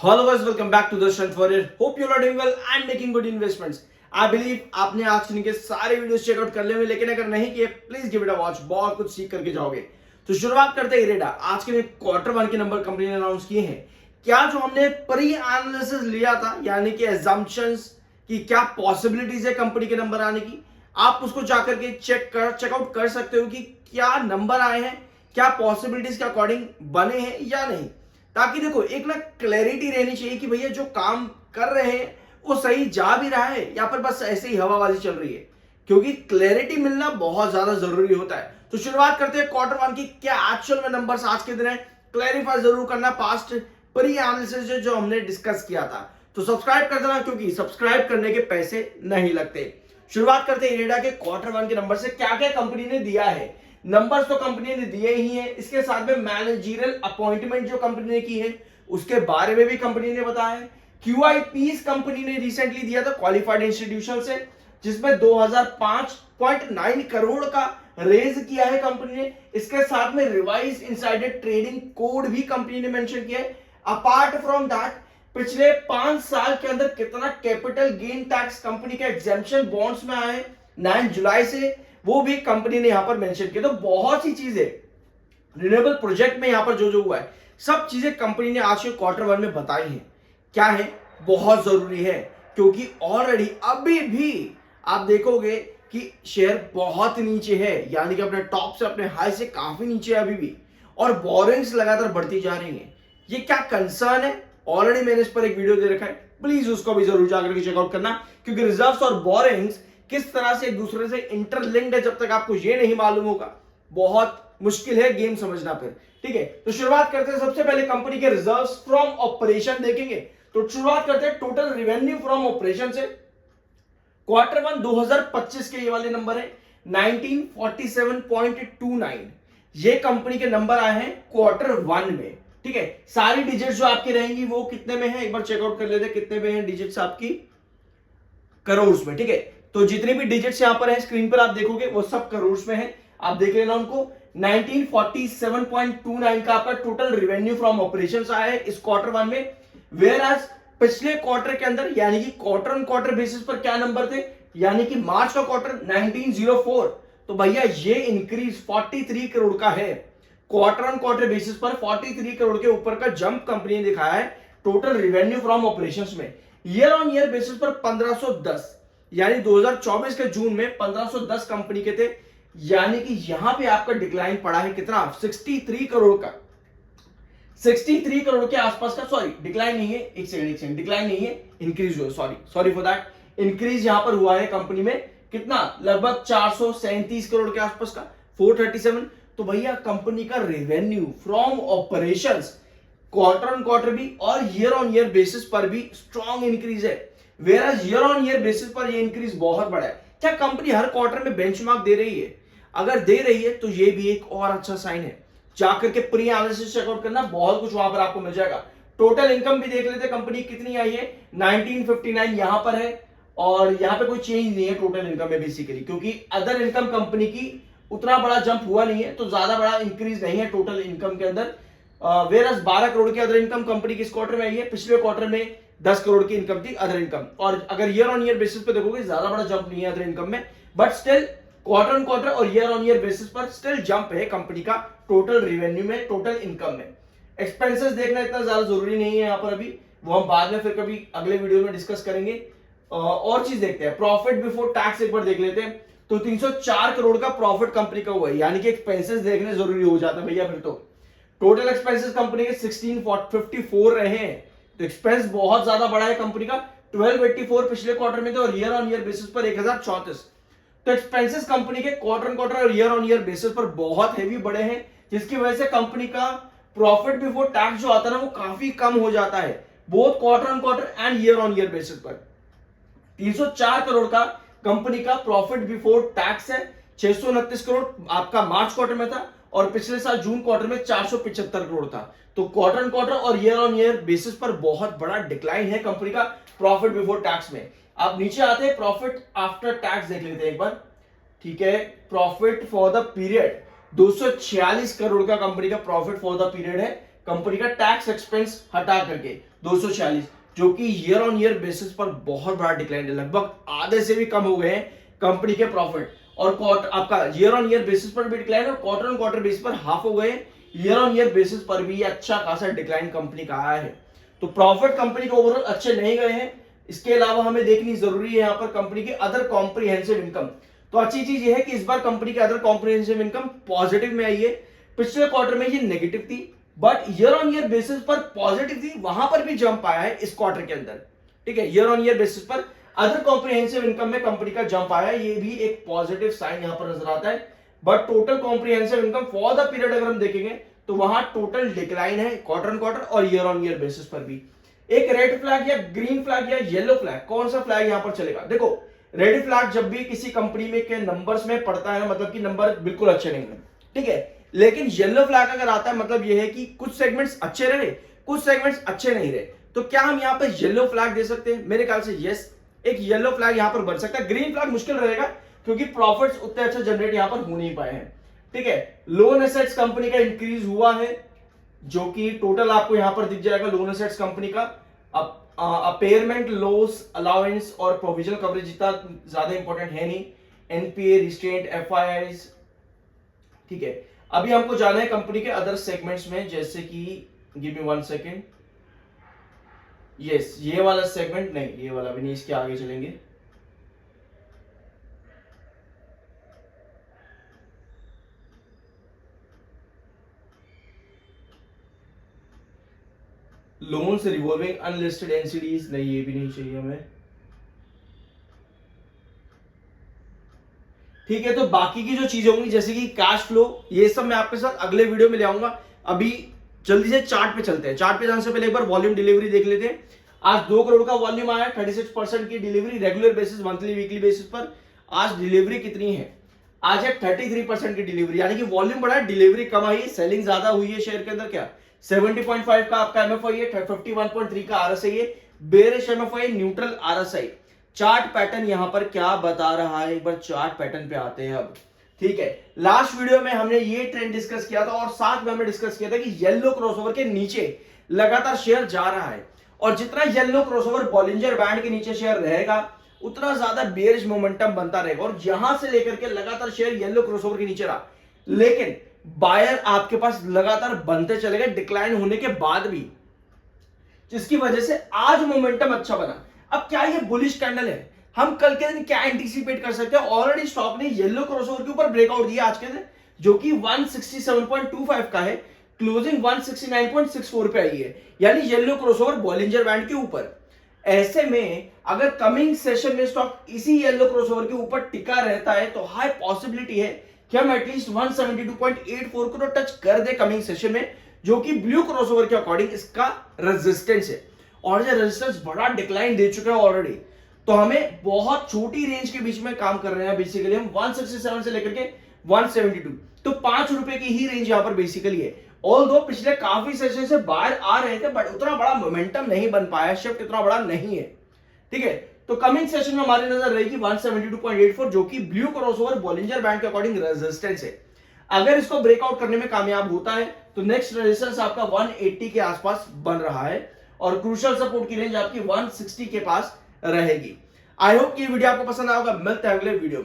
Hello guys, welcome back to the Strength Warrior. Hope you are doing well and making good investments. I believe आपने आज के सारे videos checkout कर लिए होंगे, लेकिन अगर नहीं किए please give it a watch, बहुत कुछ सीख करके जाओगे। तो शुरुआत करते हैं इरेडा। आज के क्वार्टर वन के नंबर कंपनी ने अनाउंस किए हैं। क्या जो हमने प्री एनालिसिस लिया था, यानी कि एजम्पशंस की क्या पॉसिबिलिटीज है कंपनी के नंबर आने की, आप उसको जाकर के चेकआउट कर सकते हो कि क्या नंबर आए हैं, क्या पॉसिबिलिटीज के अकॉर्डिंग बने हैं या नहीं। ताकि देखो एक ना क्लैरिटी रहनी चाहिए कि भैया जो काम कर रहे हैं वो सही जा भी रहा है या फिर बस ऐसे ही हवाबाजी चल रही है, क्योंकि क्लैरिटी मिलना बहुत ज्यादा जरूरी होता है। तो शुरुआत करते हैं क्वार्टर वन की। क्या एक्चुअल में नंबर्स आज के दिन है, क्लैरिफाई जरूर करना पास्ट प्री एनालिसिस जो हमने डिस्कस किया था। तो सब्सक्राइब कर देना, क्योंकि सब्सक्राइब करने के पैसे नहीं लगते। शुरुआत करते हैं इरेडा के क्वार्टर वन के नंबर से। क्या क्या कंपनी ने दिया है, नंबर्स तो कंपनी ने दिए ही हैं, इसके साथ में मैनेजरियल अपॉइंटमेंट जो कंपनी ने की है उसके बारे में भी कंपनी ने बताया है। QIPs कंपनी ने रिसेंटली दिया था क्वालिफाइड इंस्टीट्यूशन से, जिसमें 2005.9 करोड़ का रेज किया है कंपनी ने। इसके साथ में रिवाइज इनसाइडर ट्रेडिंग कोड भी कंपनी ने मेंशन किया है। अपार्ट फ्रॉम दैट, पिछले 5 साल के अंदर कितना कैपिटल गेन टैक्स कंपनी का एग्जेम्पशन बॉन्ड्स में आया है 9 जुलाई से, वो भी कंपनी ने यहां पर मेंशन किया। तो बहुत सी चीजें रिन्यूएबल प्रोजेक्ट में यहां पर जो हुआ है, सब चीजें कंपनी ने आज के क्वार्टर वन में बताई हैं। क्या है, बहुत जरूरी है, क्योंकि ऑलरेडी अभी भी आप देखोगे कि शेयर बहुत नीचे है, यानी कि अपने टॉप से अपने हाई से काफी नीचे है अभी भी, और बोरिंग्स लगातार बढ़ती जा रही हैं। ये क्या कंसर्न है, ऑलरेडी मैंने इस पर एक वीडियो दे रखा है, प्लीज उसको भी जरूर जाकर के चेकआउट करना, क्योंकि रिजर्व्स और बोरिंग्स किस तरह से एक दूसरे से इंटरलिंक्ड है, जब तक आपको ये नहीं मालूम होगा बहुत मुश्किल है गेम समझना फिर। ठीक है, तो शुरुआत करते हैं सबसे पहले कंपनी के रिजर्व्स फ्रॉम ऑपरेशन देखेंगे। तो शुरुआत करते हैं टोटल रिवेन्यू फ्रॉम ऑपरेशन से। क्वार्टर वन 2025 के ये वाले नंबर है 1947.29, ये कंपनी के नंबर आए हैं क्वार्टर वन में। ठीक है, सारी डिजिट्स जो आपकी रहेंगी वो कितने में है, एक बार चेकआउट कर लेते हैं कितने में है डिजिट्स आपकी, करोड़ में। ठीक है, तो जितनी भी डिजिट्स यहां पर है स्क्रीन पर आप देखोगे वो सब करोड़ में है, आप देख लेना उनको। 1947.29 का आपका टोटल रिवेन्यू फ्रॉम ऑपरेशंस आया है इस क्वार्टर वन में। वेयर एज पिछले क्वार्टर के अंदर, यानी कि क्वार्टर ऑन क्वार्टर बेसिस पर क्या नंबर थे, यानी कि मार्च का क्वार्टर 1904, तो भैया ये इंक्रीज 43 करोड़ का है। क्वार्टर ऑन क्वार्टर बेसिस पर 43 करोड़ के ऊपर का जंप कंपनी ने दिखाया है टोटल रिवेन्यू फ्रॉम ऑपरेशंस में। ईयर ऑन ईयर बेसिस पर 1510, यानी 2024 के जून में 1510 कंपनी के थे, यानी कि यहां पे आपका डिक्लाइन पड़ा है कितना, 63 करोड़ का, 63 करोड़ के आसपास का। सॉरी, डिक्लाइन नहीं है, एक सेकंड, डिक्लाइन नहीं है, इंक्रीज हुआ, सॉरी फॉर दैट, इंक्रीज यहां पर हुआ है कंपनी में कितना, लगभग 437 करोड़ के आसपास का, 437। तो भैया कंपनी का revenue from operations quarter on quarter भी और ईयर ऑन ईयर बेसिस पर भी स्ट्रॉन्ग इंक्रीज है। Where year on year basis पर ये इंक्रीज बहुत बड़ा है। क्या कंपनी हर क्वार्टर में बेंचमार्क दे रही है? अगर दे रही है तो ये भी एक और अच्छा साइन है। जाकर के प्री एनालिसिस चेकआउट करना, बहुत कुछ वहां पर आपको मिल जाएगा। टोटल इनकम भी देख लेते कंपनी कितनी आई है, 1959 यहां पर है, और यहां पे कोई चेंज नहीं है टोटल इनकम में बेसिकली, क्योंकि अदर इनकम कंपनी की उतना बड़ा जंप हुआ नहीं है, तो ज्यादा बड़ा इंक्रीज नहीं है टोटल इनकम के अंदर। वेयर 12 करोड़ की अदर इनकम कंपनी की इस क्वार्टर में आई है, पिछले क्वार्टर में 10 करोड़ की इनकम थी अदर इनकम। और अगर ईयर ऑन ईयर बेसिस पे देखोगे ज्यादा बड़ा जंप नहीं है अदर इनकम में, but still quarter on quarter और ईयर ऑन ईयर बेसिस पर स्टिल जंप है कंपनी का टोटल रेवेन्यू में, टोटल इनकम में। एक्सपेंसेस देखना इतना ज्यादा जरूरी नहीं है यहां पर अभी, वो हम बाद में फिर कभी अगले वीडियो में डिस्कस करेंगे। और चीज देखते हैं, प्रॉफिट बिफोर टैक्स एक बार देख लेते हैं। तो 304 करोड़ का प्रॉफिट कंपनी का हुआ है, यानी कि एक्सपेंसेस देखने जरूरी हो जाता है भैया फिर तो। टोटल एक्सपेंसेस कंपनी के 1654 रहे हैं, तो एक्सपेंस बहुत ज्यादा बड़ा है कंपनी का। 1284 पिछले क्वार्टर में थे और ईयर ऑन ईयर बेसिस पर 1034। तो एक्सपेंसेस कंपनी के क्वार्टर ऑन क्वार्टर और ईयर ऑन ईयर बेसिस पर बहुत हेवी बड़े हैं, जिसकी वजह से कंपनी का प्रॉफिट बिफोर टैक्स जो आता है ना वो काफी कम हो जाता है, both quarter on quarter and year on year basis पर। 304 करोड़ का कंपनी का प्रॉफिट बिफोर टैक्स है, 629 करोड़ आपका मार्च क्वार्टर में था, और पिछले साल जून क्वार्टर में 475 करोड़ था। तो क्वार्टर ऑन क्वार्टर और ईयर ऑन ईयर बेसिस पर बहुत बड़ा डिक्लाइन है कंपनी का प्रॉफिट बिफोर टैक्स में। अब नीचे आते हैं, प्रॉफिट आफ्टर टैक्स देख लेते हैं एक बार। ठीक है, profit for the period 246 crore का कंपनी का प्रॉफिट फॉर द पीरियड है, कंपनी का टैक्स एक्सपेंस हटा करके 246, जो कि ईयर ऑन ईयर बेसिस पर बहुत बड़ा डिक्लाइन है, लगभग आधे से भी कम हो गए हैं कंपनी के प्रॉफिट। और आपका ईयर ऑन ईयर बेसिस पर भी डिक्लाइन और क्वार्टर ऑन क्वार्टर बेसिस पर हाफ हो गए, ईयर ऑन ईयर बेसिस पर भी अच्छा खासा डिक्लाइन कंपनी का आया है। तो प्रॉफिट कंपनी के ओवरऑल अच्छे नहीं गए हैं। इसके अलावा हमें देखनी जरूरी है यहाँ पर कंपनी के अदर कॉम्प्रिहेंसिव इनकम। तो अच्छी चीज ये है कि इस बार कंपनी के अदर कॉम्प्रिहेंसिव इनकम पॉजिटिव में आई है। पिछले क्वार्टर में ये नेगेटिव थी, but year on year basis पर पॉजिटिव थी, वहां पर भी जंप आया है इस क्वार्टर के अंदर। ठीक है, ईयर ऑन ईयर बेसिस पर अदर कॉम्प्रिहेंसिव इनकम में कंपनी का जंप आया है, ये भी एक पॉजिटिव साइन यहां पर नजर आता है। But total comprehensive income for the period अगर हम देखेंगे तो वहां टोटल डिक्लाइन है क्वार्टर ऑन क्वार्टर और ईयर ऑन ईयर बेसिस पर भी। एक रेड फ्लैग या ग्रीन फ्लैग या येलो फ्लैग, कौन सा फ्लैग यहां पर चलेगा? देखो, रेड फ्लैग जब भी किसी कंपनी में के नंबर्स में पड़ता है मतलब कि नंबर बिल्कुल अच्छे नहीं है, ठीक है। लेकिन येलो फ्लैग अगर आता है मतलब यह है कि कुछ सेगमेंट्स अच्छे रहे, कुछ सेगमेंट्स अच्छे नहीं रहे। तो क्या हम यहां पर येलो फ्लैग दे सकते हैं? मेरे ख्याल से यस, एक येलो फ्लैग यहां पर बन सकता है। ग्रीन फ्लैग मुश्किल रहेगा क्योंकि प्रॉफिट्स उतने अच्छे जनरेट यहां पर हो नहीं पाए हैं, ठीक है। लोन एसेट्स कंपनी का इंक्रीज हुआ है, जो कि टोटल आपको यहां पर दिख जाएगा लोन एसेट्स कंपनी का। अपेयरमेंट, लॉस अलाउंस और प्रोविजनल कवरेज इतना ज्यादा इंपॉर्टेंट है नहीं। एनपीए, रिस्ट्रेंट, एफआईआईज, ठीक है। अभी हमको जाना है कंपनी के अदर सेगमेंट्स में, जैसे कि गिव मी 1 सेकेंड। यस, ये वाला सेगमेंट नहीं, ये वाला भी नहीं, इसके आगे चलेंगे। लोन्स रिवॉल्विंग अनलिस्टेड एनसीडीज नहीं, ये भी नहीं चाहिए हमें, ठीक है। तो बाकी की जो चीजें होंगी जैसे कि कैश फ्लो, ये सब मैं आपके साथ अगले वीडियो में ले आऊंगा। अभी जल्दी से चार्ट पे चलते हैं। चार्ट पे जाने से पहले एक बार वॉल्यूम डिलीवरी देख लेते हैं। आज 2 करोड़ का वॉल्यूम आया, 36% की delivery regular basis, monthly weekly basis पर। आज डिलीवरी कितनी है? आज है 33% की डिलीवरी, यानी कि वॉल्यूम बढ़ा है, डिलीवरी कम आई है, सेलिंग ज्यादा हुई है शेयर के अंदर। क्या 70.5 का आपका एमएफआई है, 51.3 का आरएसआई है, bearish MFI, neutral RSI. Chart pattern यहां पर क्या बता रहा है, एक बार चार्ट पैटर्न पे आते हैं अब, ठीक है। लास्ट वीडियो में हमने ये ट्रेंड डिस्कस किया था और साथ में हमने डिस्कस किया था कि येलो क्रॉसओवर के नीचे लगातार शेयर जा रहा है, और जितना येलो क्रॉसओवर बॉलिंजर बैंड के नीचे शेयर रहेगा उतना ज्यादा बेयरिश मोमेंटम बनता रहेगा। और यहां से लेकर के लगातार शेयर येलो क्रॉसओवर के नीचे रहा, लेकिन बायर आपके पास लगातार बनते चले गए डिक्लाइन होने के बाद भी, जिसकी वजह से आज मोमेंटम अच्छा बना। अब क्या ये बुलिश कैंडल है? हम कल के दिन क्या एंटीसिपेट कर सकते हैं? ऑलरेडी स्टॉक ने येलो क्रॉसओवर के ऊपर ब्रेकआउट दिया आज के दिन, जो कि 167.25 का है, क्लोजिंग 169.64 पे आई है, यानी येलो क्रॉसओवर बॉलिंजर बैंड के ऊपर। ऐसे में अगर कमिंग सेशन में स्टॉक इसी येलो क्रॉसओवर के ऊपर टिका रहता है तो हाई पॉसिबिलिटी है कि हम एटलीस्ट 172.84 को टच कर दे कमिंग सेशन में, जो कि ब्लू क्रॉसओवर के अकॉर्डिंग इसका रेजिस्टेंस है। और ये रेजिस्टेंस बड़ा डिक्लाइन दे चुका है ऑलरेडी, तो हमें बहुत छोटी रेंज के बीच में काम कर रहे हैं। बेसिकली हम 167 से लेकर के 172, तो 5 रुपए की ही रेंज यहां पर बेसिकली है। ऑल्दो पिछले काफी सेशन से बाहर आ रहे थे, बट उतना बड़ा मोमेंटम नहीं बन पाया, शिफ्ट इतना बड़ा नहीं है, ठीक है। तो कमिंग सेशन में हमारी नजर रहेगी 172.84, जो कि ब्लू क्रॉसओवर बॉलिंजर बैंड के अकॉर्डिंग रेजिस्टेंस है। अगर इसको ब्रेकआउट करने में कामयाब होता है तो नेक्स्ट रेजिस्टेंस आपका 180 के आसपास बन रहा है, और क्रूशियल सपोर्ट की रेंज आपकी 160 के पास रहेगी। आई होप कि वीडियो आपको पसंद आएगा। मिलते हैं अगले वीडियो में।